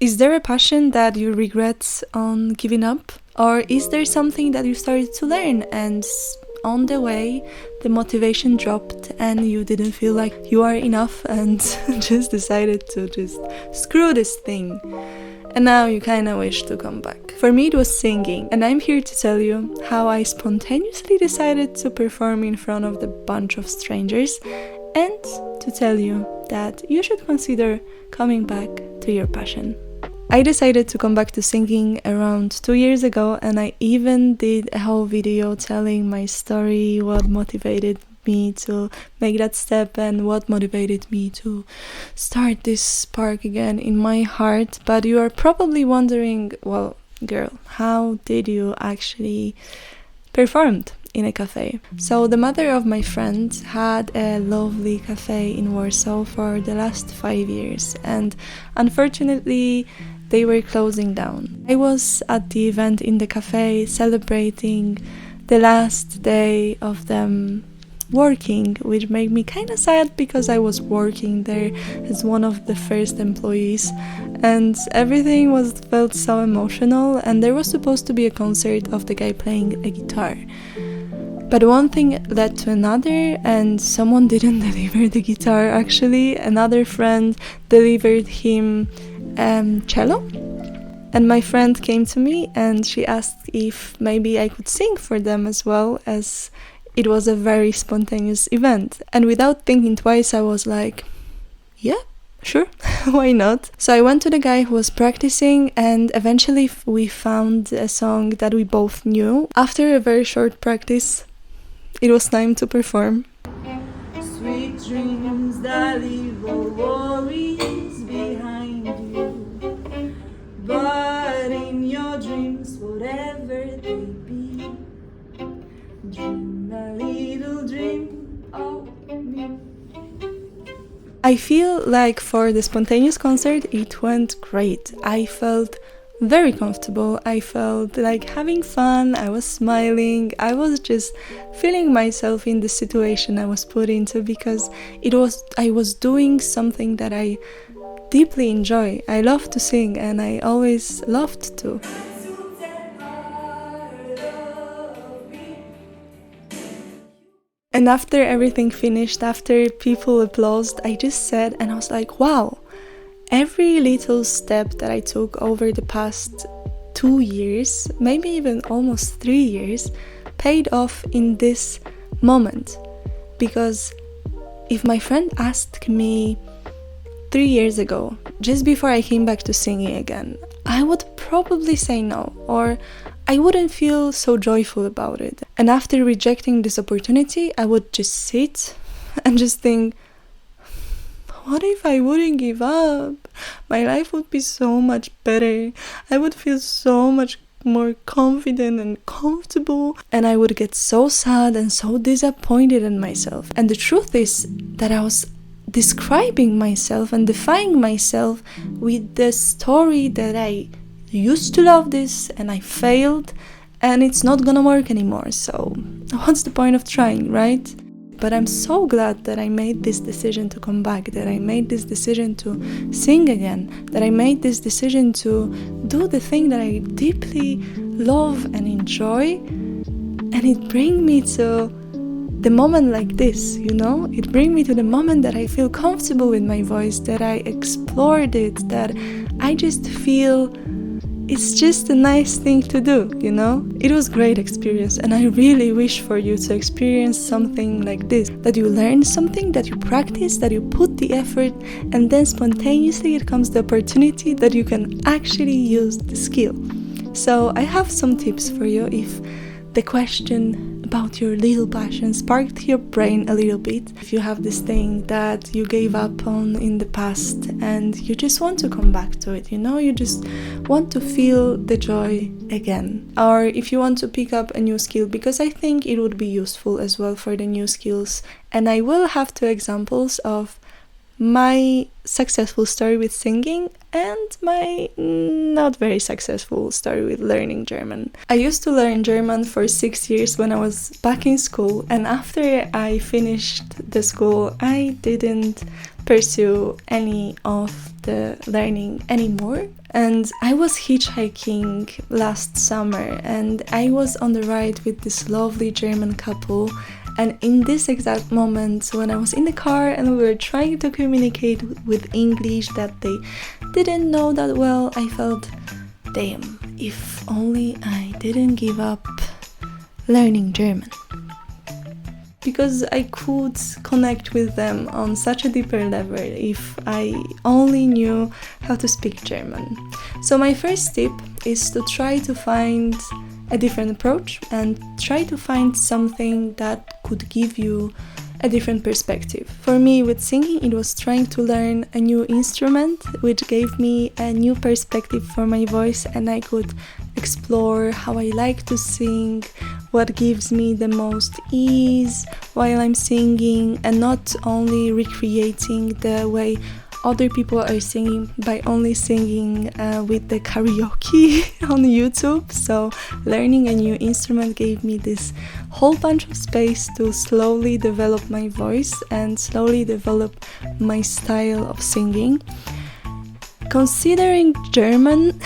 Is there a passion that you regret on giving up? Or is there something that you started to learn and on the way the motivation dropped and you didn't feel like you are enough and just decided to just screw this thing? And now you kinda wish to come back. For me it was singing, and I'm here to tell you how I spontaneously decided to perform in front of the bunch of strangers, and to tell you that you should consider coming back to your passion. I decided to come back to singing around 2 years ago, and I even did a whole video telling my story, what motivated me to make that step and what motivated me to start this spark again in my heart. But you are probably wondering, well, girl, how did you actually performed in a cafe? So the mother of my friend had a lovely cafe in Warsaw for the last 5 years, and unfortunately they were closing down. I was at the event in the cafe celebrating the last day of them working, which made me kind of sad because I was working there as one of the first employees, and everything felt so emotional, and there was supposed to be a concert of the guy playing a guitar. But one thing led to another, and someone didn't deliver the guitar actually. Another friend delivered him cello, and my friend came to me and she asked if maybe I could sing for them as well, as it was a very spontaneous event. And without thinking twice, I was like, yeah, sure, why not? So I went to the guy who was practicing, and eventually we found a song that we both knew. After a very short practice, it was time to perform. Sweet dreams that leave all worries behind you, but in your dreams, whatever they be, dream a little dream of me. I feel like for the spontaneous concert it went great. I felt very comfortable, I felt like having fun, I was smiling, I was just feeling myself in the situation I was put into, because I was doing something that I deeply enjoy. I love to sing and I always loved to. And after everything finished, after people applauded, I just said, and I was like, wow, every little step that I took over the past 2 years, maybe even almost 3 years, paid off in this moment. Because if my friend asked me 3 years ago, just before I came back to singing again, I would probably say no, or I wouldn't feel so joyful about it. And after rejecting this opportunity, I would just sit and just think, what if I wouldn't give up? My life would be so much better. I would feel so much more confident and comfortable, and I would get so sad and so disappointed in myself. And the truth is that I was describing myself and defining myself with the story that I used to love this and I failed and it's not gonna work anymore, so what's the point of trying, right? But I'm so glad that I made this decision to come back, that I made this decision to sing again, that I made this decision to do the thing that I deeply love and enjoy, and it brings me to the moment like this, you know? It brings me to the moment that I feel comfortable with my voice, that I explored it, that I just feel it's just a nice thing to do, you know? It was a great experience, and I really wish for you to experience something like this, that you learn something, that you practice, that you put the effort, and then spontaneously it comes the opportunity that you can actually use the skill. So I have some tips for you if the question about your little passion sparked your brain a little bit. If you have this thing that you gave up on in the past and you just want to come back to it, you know, you just want to feel the joy again. Or if you want to pick up a new skill, because I think it would be useful as well for the new skills. And I will have 2 examples of my successful story with singing and my not very successful story with learning German. I used to learn German for 6 years when I was back in school, and after I finished the school I didn't pursue any of the learning anymore. And I was hitchhiking last summer, and I was on the ride with this lovely German couple. And in this exact moment, when I was in the car and we were trying to communicate with English that they didn't know that well, I felt, damn, if only I didn't give up learning German. Because I could connect with them on such a deeper level if I only knew how to speak German. So my first tip is to try to find a different approach and try to find something that could give you a different perspective. For me, with singing, it was trying to learn a new instrument, which gave me a new perspective for my voice, and I could explore how I like to sing, what gives me the most ease while I'm singing, and not only recreating the way other people are singing by only singing with the karaoke on YouTube. So learning a new instrument gave me this whole bunch of space to slowly develop my voice and slowly develop my style of singing. Considering German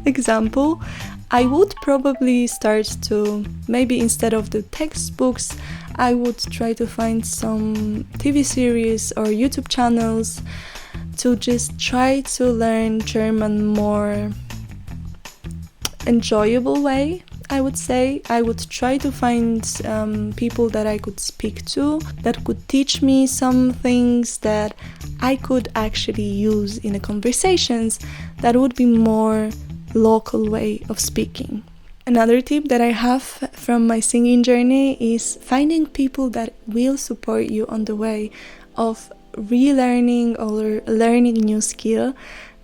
example, I would probably start to, maybe instead of the textbooks, I would try to find some TV series or YouTube channels to just try to learn German more enjoyable way, I would say. I would try to find people that I could speak to, that could teach me some things that I could actually use in the conversations that would be more local way of speaking. Another tip that I have from my singing journey is finding people that will support you on the way of relearning or learning new skill,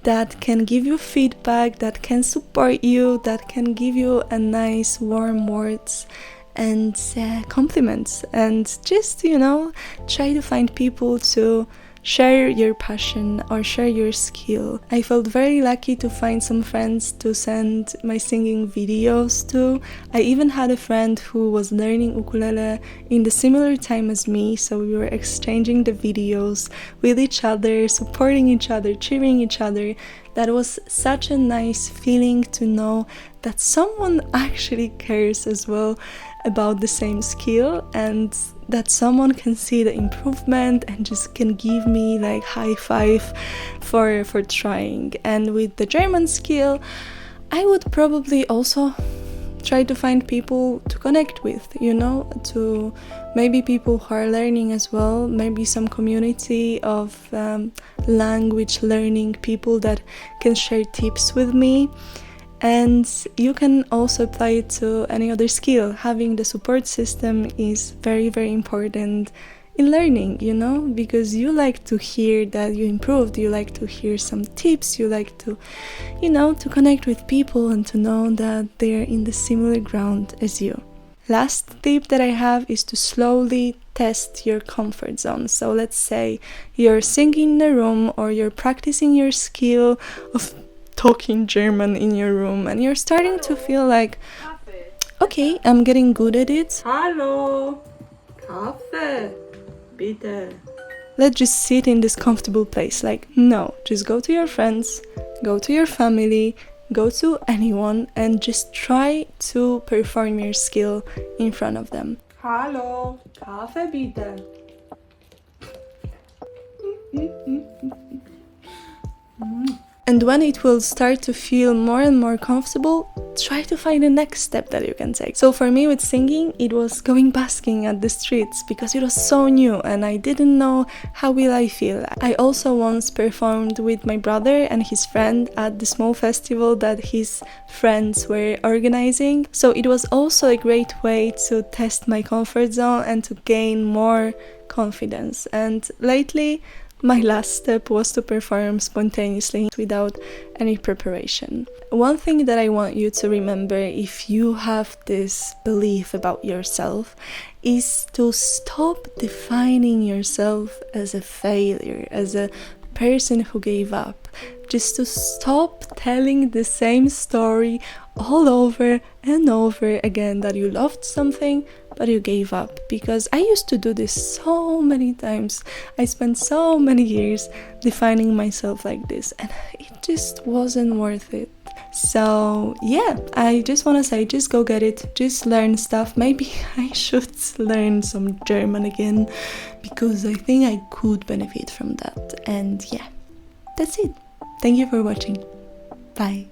that can give you feedback, that can support you, that can give you a nice warm words and compliments, and just, try to find people to share your passion or share your skill. I felt very lucky to find some friends to send my singing videos to. I even had a friend who was learning ukulele in the similar time as me, so we were exchanging the videos with each other, supporting each other, cheering each other. That was such a nice feeling to know that someone actually cares as well about the same skill, and that someone can see the improvement and just can give me like high five for trying. And with the German skill, I would probably also try to find people to connect with, to maybe people who are learning as well, maybe some community of language learning people that can share tips with me. And you can also apply it to any other skill. Having the support system is very, very important in learning, because you like to hear that you improved, you like to hear some tips, you like to, to connect with people and to know that they're in the similar ground as you. Last tip that I have is to slowly test your comfort zone. So let's say you're singing in a room, or you're practicing your skill of talking German in your room, and you're starting to feel like, okay, I'm getting good at it. Hallo, Kaffee, bitte. Let's just sit in this comfortable place. Like, no, just go to your friends, go to your family, go to anyone, and just try to perform your skill in front of them. Hallo, Kaffee, bitte. And when it will start to feel more and more comfortable, try to find the next step that you can take. So for me with singing, it was going basking at the streets, because it was so new and I didn't know how will I feel. I also once performed with my brother and his friend at the small festival that his friends were organizing. So it was also a great way to test my comfort zone and to gain more confidence. And lately, my last step was to perform spontaneously without any preparation. One thing that I want you to remember, if you have this belief about yourself, is to stop defining yourself as a failure, as a person who gave up. Just to stop telling the same story all over and over again, that you loved something but you gave up, because I used to do this so many times. I spent so many years defining myself like this, and it just wasn't worth it. So yeah, I just want to say, just go get it, just learn stuff. Maybe I should learn some German again, because I think I could benefit from that. And yeah, that's it. Thank you for watching. Bye.